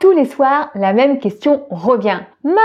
Tous les soirs, la même question revient. Maman,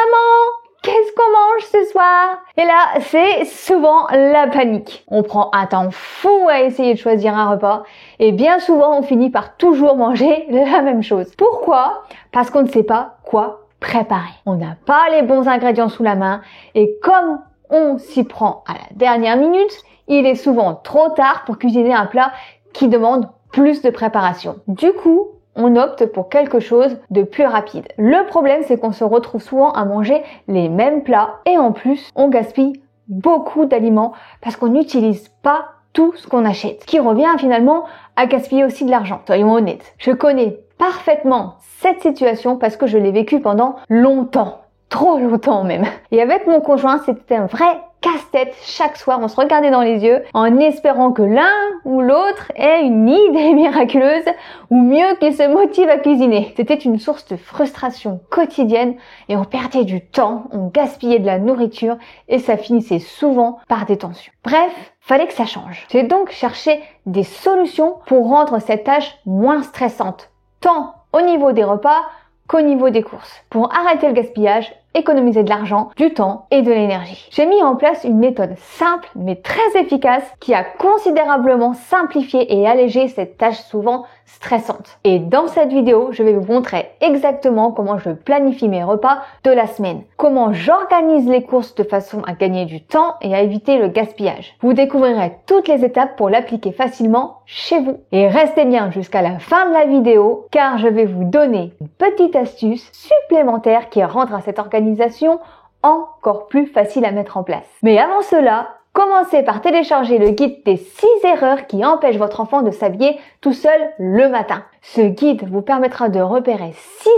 qu'est-ce qu'on mange ce soir? Et là, c'est souvent la panique. On prend un temps fou à essayer de choisir un repas et bien souvent, on finit par toujours manger la même chose. Pourquoi? Parce qu'on ne sait pas quoi préparer. On n'a pas les bons ingrédients sous la main et comme on s'y prend à la dernière minute, il est souvent trop tard pour cuisiner un plat qui demande plus de préparation. Du coup, on opte pour quelque chose de plus rapide. Le problème, c'est qu'on se retrouve souvent à manger les mêmes plats et en plus, on gaspille beaucoup d'aliments parce qu'on n'utilise pas tout ce qu'on achète. Ce qui revient finalement à gaspiller aussi de l'argent. Soyons honnêtes. Je connais parfaitement cette situation parce que je l'ai vécue pendant longtemps. Trop longtemps même. Et avec mon conjoint, c'était un vrai casse-tête. Chaque soir, on se regardait dans les yeux en espérant que l'un ou l'autre ait une idée miraculeuse ou mieux qu'il se motive à cuisiner. C'était une source de frustration quotidienne et on perdait du temps, on gaspillait de la nourriture et ça finissait souvent par des tensions. Bref, fallait que ça change. J'ai donc cherché des solutions pour rendre cette tâche moins stressante, tant au niveau des repas qu'au niveau des courses, pour arrêter le gaspillage, économiser de l'argent, du temps et de l'énergie. J'ai mis en place une méthode simple mais très efficace qui a considérablement simplifié et allégé cette tâche souvent stressante. Et dans cette vidéo, je vais vous montrer exactement comment je planifie mes repas de la semaine, comment j'organise les courses de façon à gagner du temps et à éviter le gaspillage. Vous découvrirez toutes les étapes pour l'appliquer facilement chez vous. Et restez bien jusqu'à la fin de la vidéo car je vais vous donner une petite astuce supplémentaire qui rendra cette organisation encore plus facile à mettre en place. Mais avant cela, commencez par télécharger le guide des 6 erreurs qui empêchent votre enfant de s'habiller tout seul le matin. Ce guide vous permettra de repérer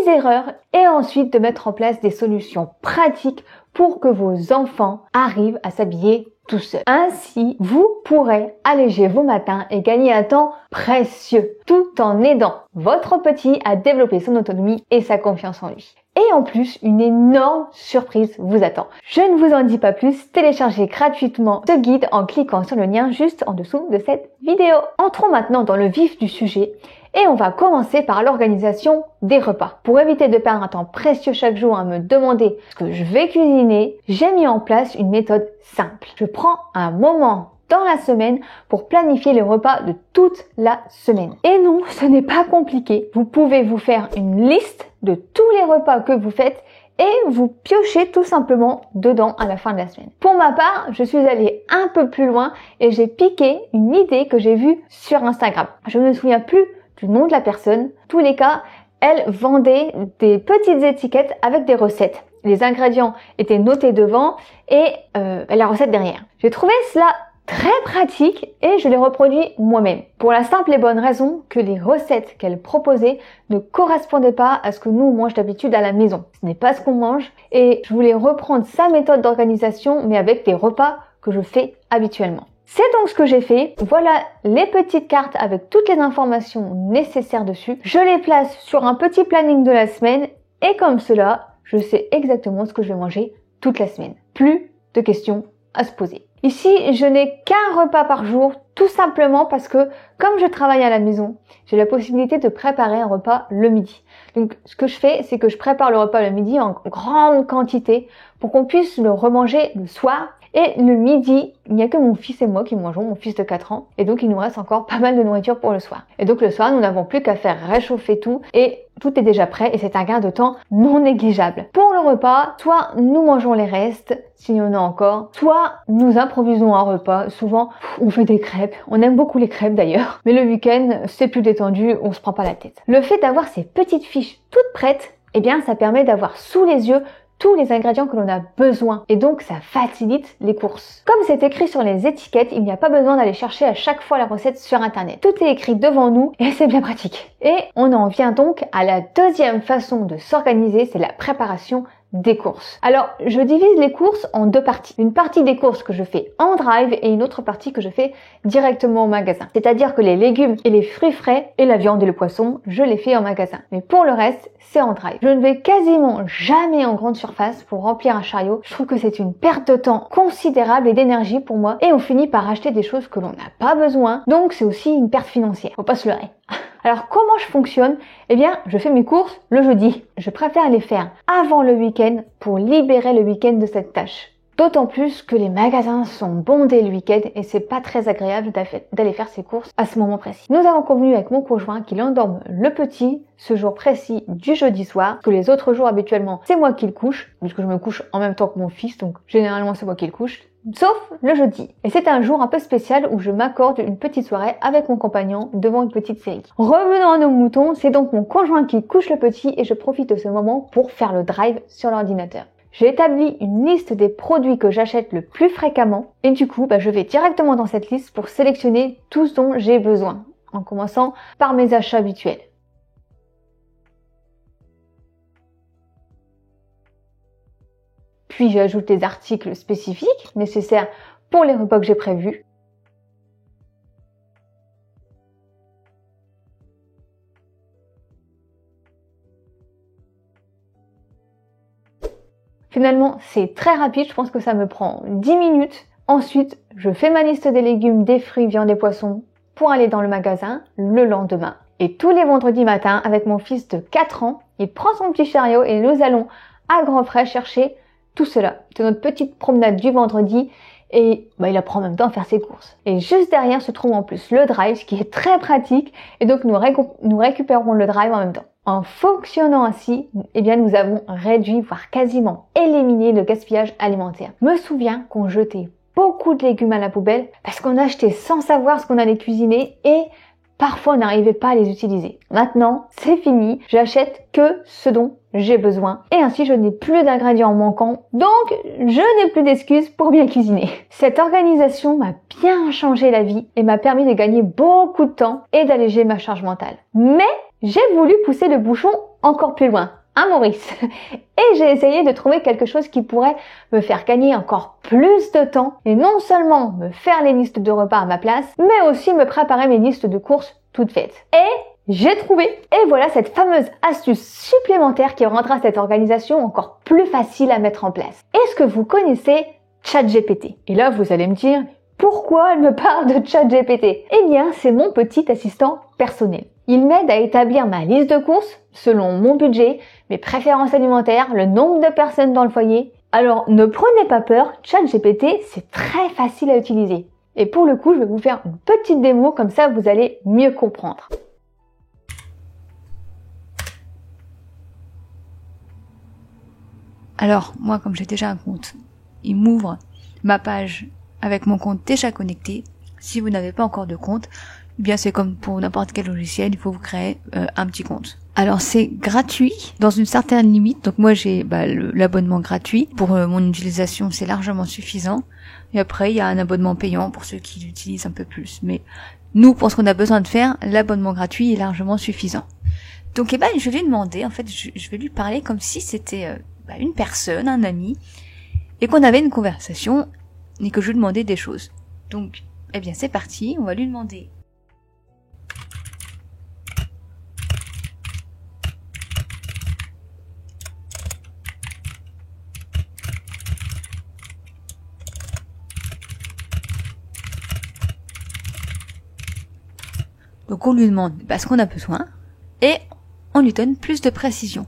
6 erreurs et ensuite de mettre en place des solutions pratiques pour que vos enfants arrivent à s'habiller tout seuls. Ainsi, vous pourrez alléger vos matins et gagner un temps précieux tout en aidant votre petit à développer son autonomie et sa confiance en lui. Et en plus, une énorme surprise vous attend. Je ne vous en dis pas plus, téléchargez gratuitement ce guide en cliquant sur le lien juste en dessous de cette vidéo. Entrons maintenant dans le vif du sujet et on va commencer par l'organisation des repas. Pour éviter de perdre un temps précieux chaque jour à me demander ce que je vais cuisiner, j'ai mis en place une méthode simple. Je prends un moment dans la semaine pour planifier les repas de toute la semaine. Et non, ce n'est pas compliqué. Vous pouvez vous faire une liste de tous les repas que vous faites et vous piochez tout simplement dedans à la fin de la semaine. Pour ma part, je suis allée un peu plus loin et j'ai piqué une idée que j'ai vue sur Instagram. Je ne me souviens plus du nom de la personne. En tous les cas, elle vendait des petites étiquettes avec des recettes. Les ingrédients étaient notés devant et la recette derrière. J'ai trouvé cela très pratique et je l'ai reproduit moi-même. Pour la simple et bonne raison que les recettes qu'elle proposait ne correspondaient pas à ce que nous on mange d'habitude à la maison. Ce n'est pas ce qu'on mange et je voulais reprendre sa méthode d'organisation mais avec des repas que je fais habituellement. C'est donc ce que j'ai fait. Voilà les petites cartes avec toutes les informations nécessaires dessus. Je les place sur un petit planning de la semaine et comme cela, je sais exactement ce que je vais manger toute la semaine. Plus de questions à se poser. Ici, je n'ai qu'un repas par jour, tout simplement parce que, comme je travaille à la maison, j'ai la possibilité de préparer un repas le midi. Donc, ce que je fais, c'est que je prépare le repas le midi en grande quantité pour qu'on puisse le remanger le soir. Et le midi, il n'y a que mon fils et moi qui mangeons, mon fils de 4 ans. Et donc, il nous reste encore pas mal de nourriture pour le soir. Et donc, le soir, nous n'avons plus qu'à faire réchauffer tout et tout est déjà prêt et c'est un gain de temps non négligeable. Pour le repas, soit nous mangeons les restes, s'il y en a encore, soit nous improvisons un repas. Souvent, on fait des crêpes. On aime beaucoup les crêpes d'ailleurs. Mais le week-end, c'est plus détendu, on se prend pas la tête. Le fait d'avoir ces petites fiches toutes prêtes, eh bien, ça permet d'avoir sous les yeux tous les ingrédients que l'on a besoin et donc ça facilite les courses. Comme c'est écrit sur les étiquettes, il n'y a pas besoin d'aller chercher à chaque fois la recette sur internet. Tout est écrit devant nous et c'est bien pratique. Et on en vient donc à la deuxième façon de s'organiser, c'est la préparation des courses. Alors, je divise les courses en 2 parties. Une partie des courses que je fais en drive et une autre partie que je fais directement au magasin. C'est-à-dire que les légumes et les fruits frais et la viande et le poisson, je les fais en magasin. Mais pour le reste, c'est en drive. Je ne vais quasiment jamais en grande surface pour remplir un chariot. Je trouve que c'est une perte de temps considérable et d'énergie pour moi et on finit par acheter des choses que l'on n'a pas besoin. Donc, c'est aussi une perte financière. Faut pas se leurrer. Alors comment je fonctionne? Eh bien, je fais mes courses le jeudi. Je préfère les faire avant le week-end pour libérer le week-end de cette tâche. D'autant plus que les magasins sont bondés le week-end et c'est pas très agréable d'aller faire ses courses à ce moment précis. Nous avons convenu avec mon conjoint qu'il endorme le petit ce jour précis du jeudi soir, que les autres jours habituellement c'est moi qui le couche, puisque je me couche en même temps que mon fils, donc généralement c'est moi qui le couche. Sauf le jeudi. Et c'est un jour un peu spécial où je m'accorde une petite soirée avec mon compagnon devant une petite série. Revenons à nos moutons, c'est donc mon conjoint qui couche le petit et je profite de ce moment pour faire le drive sur l'ordinateur. J'ai établi une liste des produits que j'achète le plus fréquemment et du coup, je vais directement dans cette liste pour sélectionner tout ce dont j'ai besoin, en commençant par mes achats habituels. Puis j'ajoute les articles spécifiques nécessaires pour les repas que j'ai prévus. Finalement, c'est très rapide, je pense que ça me prend 10 minutes. Ensuite, je fais ma liste des légumes, des fruits, viande et poissons pour aller dans le magasin le lendemain. Et tous les vendredis matins, avec mon fils de 4 ans, il prend son petit chariot et nous allons à grands frais chercher tout cela. C'est notre petite promenade du vendredi et il apprend en même temps à faire ses courses. Et juste derrière se trouve en plus le drive, ce qui est très pratique et donc nous récupérons le drive en même temps. En fonctionnant ainsi, nous avons réduit, voire quasiment éliminé le gaspillage alimentaire. Je me souviens qu'on jetait beaucoup de légumes à la poubelle parce qu'on achetait sans savoir ce qu'on allait cuisiner et parfois on n'arrivait pas à les utiliser. Maintenant, c'est fini, j'achète que ce dont j'ai besoin et ainsi je n'ai plus d'ingrédients manquants, donc je n'ai plus d'excuses pour bien cuisiner. Cette organisation m'a bien changé la vie et m'a permis de gagner beaucoup de temps et d'alléger ma charge mentale. Mais j'ai voulu pousser le bouchon encore plus loin, hein Maurice? Et j'ai essayé de trouver quelque chose qui pourrait me faire gagner encore plus de temps et non seulement me faire les listes de repas à ma place, mais aussi me préparer mes listes de courses toutes faites. Et j'ai trouvé, et voilà cette fameuse astuce supplémentaire qui rendra cette organisation encore plus facile à mettre en place. Est-ce que vous connaissez ChatGPT? Et là, vous allez me dire, pourquoi elle me parle de ChatGPT? Eh bien, c'est mon petit assistant personnel. Il m'aide à établir ma liste de courses selon mon budget, mes préférences alimentaires, le nombre de personnes dans le foyer. Alors, ne prenez pas peur, ChatGPT, c'est très facile à utiliser. Et pour le coup, je vais vous faire une petite démo, comme ça vous allez mieux comprendre. Alors, moi, comme j'ai déjà un compte, il m'ouvre ma page avec mon compte déjà connecté. Si vous n'avez pas encore de compte, eh bien c'est comme pour n'importe quel logiciel, il faut vous créer un petit compte. Alors c'est gratuit dans une certaine limite, donc moi j'ai l'abonnement gratuit. Pour mon utilisation c'est largement suffisant. Et après il y a un abonnement payant pour ceux qui l'utilisent un peu plus. Mais nous, pour ce qu'on a besoin de faire, l'abonnement gratuit est largement suffisant. Donc je vais lui demander, en fait je vais lui parler comme si c'était une personne, un ami, et qu'on avait une conversation et que je lui demandais des choses. Donc c'est parti, on va lui demander. Donc on lui demande ce qu'on a besoin et on lui donne plus de précision.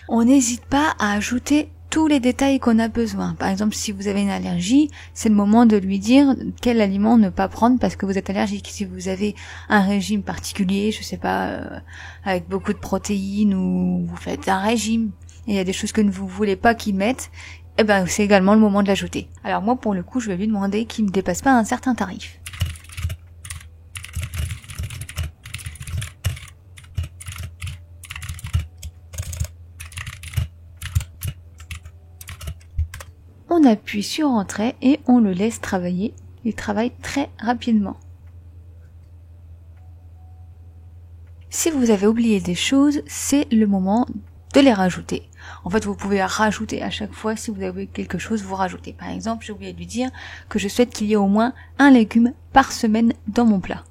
On n'hésite pas à ajouter tous les détails qu'on a besoin. Par exemple, si vous avez une allergie, c'est le moment de lui dire quel aliment ne pas prendre parce que vous êtes allergique. Si vous avez un régime particulier, je sais pas, avec beaucoup de protéines ou vous faites un régime et il y a des choses que vous voulez pas qu'il mette, c'est également le moment de l'ajouter. Alors moi, pour le coup, je vais lui demander qu'il ne dépasse pas un certain tarif. on appuie sur Entrée et on le laisse travailler. Il travaille très rapidement. Si vous avez oublié des choses, c'est le moment de les rajouter. En fait, vous pouvez rajouter à chaque fois, si vous avez oublié quelque chose, vous rajoutez. Par exemple, j'ai oublié de lui dire que je souhaite qu'il y ait au moins un légume par semaine dans mon plat.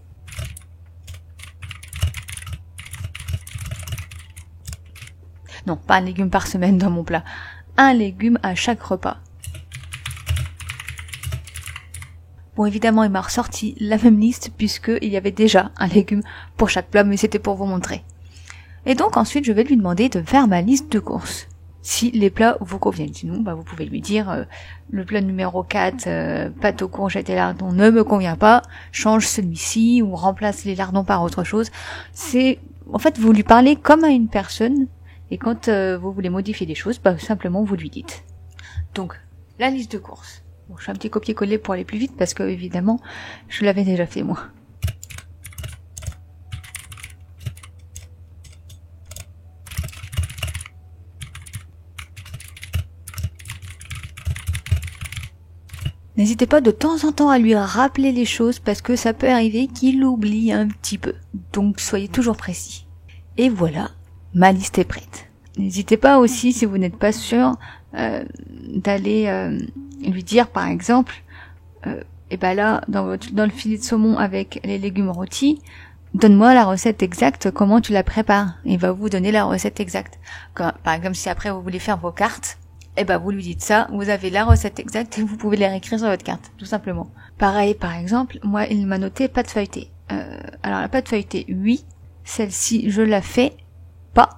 Non, pas un légume par semaine dans mon plat. Un légume à chaque repas. Bon, évidemment, il m'a ressorti la même liste puisqu'il y avait déjà un légume pour chaque plat, mais c'était pour vous montrer. Et donc ensuite, je vais lui demander de faire ma liste de courses. Si les plats vous conviennent, sinon, vous pouvez lui dire le plat numéro 4, pâte aux courgettes et lardons ne me convient pas, change celui-ci ou remplace les lardons par autre chose. En fait, vous lui parlez comme à une personne et quand vous voulez modifier des choses, simplement vous lui dites. Donc, la liste de courses. Bon, je fais un petit copier-coller pour aller plus vite parce que, évidemment, je l'avais déjà fait moi. N'hésitez pas de temps en temps à lui rappeler les choses parce que ça peut arriver qu'il oublie un petit peu. Donc soyez toujours précis. Et voilà, ma liste est prête. N'hésitez pas aussi, si vous n'êtes pas sûr, d'aller lui dire par exemple, là, dans le filet de saumon avec les légumes rôtis, donne-moi la recette exacte, comment tu la prépares. Il va vous donner la recette exacte. Par exemple, si après vous voulez faire vos cartes, vous lui dites ça, vous avez la recette exacte et vous pouvez les réécrire sur votre carte, tout simplement. Pareil, par exemple, moi, il m'a noté pâte feuilletée. Alors, la pâte feuilletée, oui. Celle-ci, je la fais pas.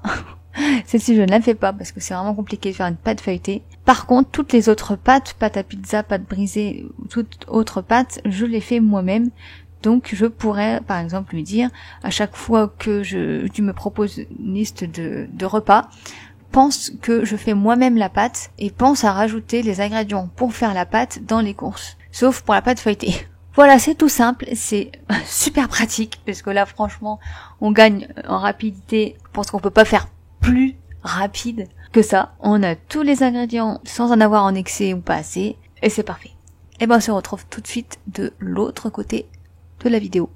Celle-ci, je ne la fais pas parce que c'est vraiment compliqué de faire une pâte feuilletée. Par contre, toutes les autres pâtes, pâte à pizza, pâte brisée, toutes autres pâtes, je les fais moi-même. Donc, je pourrais, par exemple, lui dire, à chaque fois que tu me proposes une liste de repas, pense que je fais moi-même la pâte et pense à rajouter les ingrédients pour faire la pâte dans les courses. Sauf pour la pâte feuilletée. Voilà, c'est tout simple, c'est super pratique parce que là, franchement, on gagne en rapidité parce qu'on peut pas faire plus rapide que ça. On a tous les ingrédients sans en avoir en excès ou pas assez et c'est parfait. Et on se retrouve tout de suite de l'autre côté de la vidéo.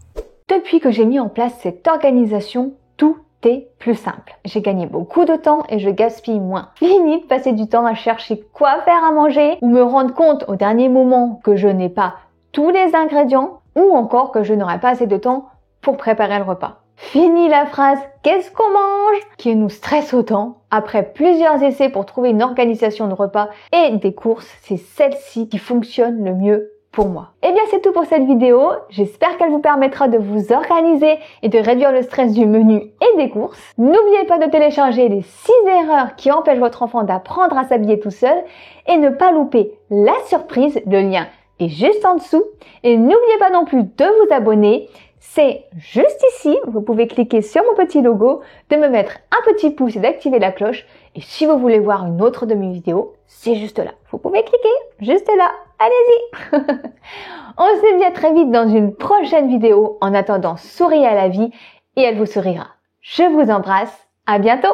Depuis que j'ai mis en place cette organisation, tout est plus simple. J'ai gagné beaucoup de temps et je gaspille moins. Fini de passer du temps à chercher quoi faire à manger ou me rendre compte au dernier moment que je n'ai pas tous les ingrédients ou encore que je n'aurai pas assez de temps pour préparer le repas. Fini la phrase « qu'est-ce qu'on mange ?» qui nous stresse autant. Après plusieurs essais pour trouver une organisation de repas et des courses, c'est celle-ci qui fonctionne le mieux pour moi. Eh bien, c'est tout pour cette vidéo. J'espère qu'elle vous permettra de vous organiser et de réduire le stress du menu et des courses. N'oubliez pas de télécharger les 6 erreurs qui empêchent votre enfant d'apprendre à s'habiller tout seul et ne pas louper la surprise. Le lien est juste en dessous. Et n'oubliez pas non plus de vous abonner. C'est juste ici, vous pouvez cliquer sur mon petit logo, de me mettre un petit pouce et d'activer la cloche. Et si vous voulez voir une autre de mes vidéos, c'est juste là. Vous pouvez cliquer, juste là. Allez-y. On se dit à très vite dans une prochaine vidéo. En attendant, souriez à la vie et elle vous sourira. Je vous embrasse. À bientôt.